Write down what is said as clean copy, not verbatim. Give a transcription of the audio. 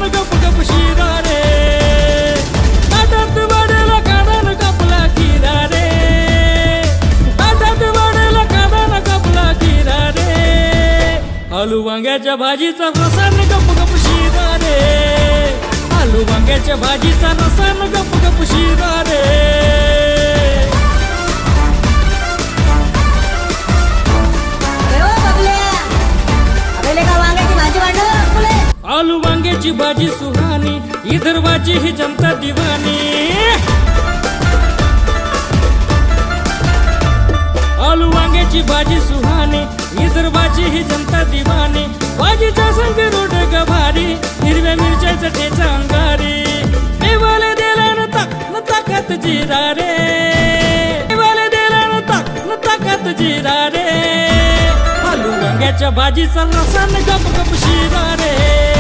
न गप गप शिरा रे ताटात वाढेला कांदा न कापला खिरा रे ताटात वाढेला कांदा न कापला खिरा रे आलू वांग्याच्या भाजीचा रसा न गप गप शिरा रे आलू वांग्याच्या भाजीचा रसा न गप गप शिरा रे आलू वांग्याची भाजी सुहानी विदर्भाची ही जनता दिवानी आलू वांग्याची भाजी सुहानी विदर्भाची ही जनता दिवानी भाजीच्या संग रोड गभारी हिरव्या मिरच्याचा ठेचा अंगारी देवाले दिला न ताकत जिरा रे देवाले दिला न ताकत जिरा रे आलू वांग्याच्या भाजीचा रसा न गप गप शिरा रे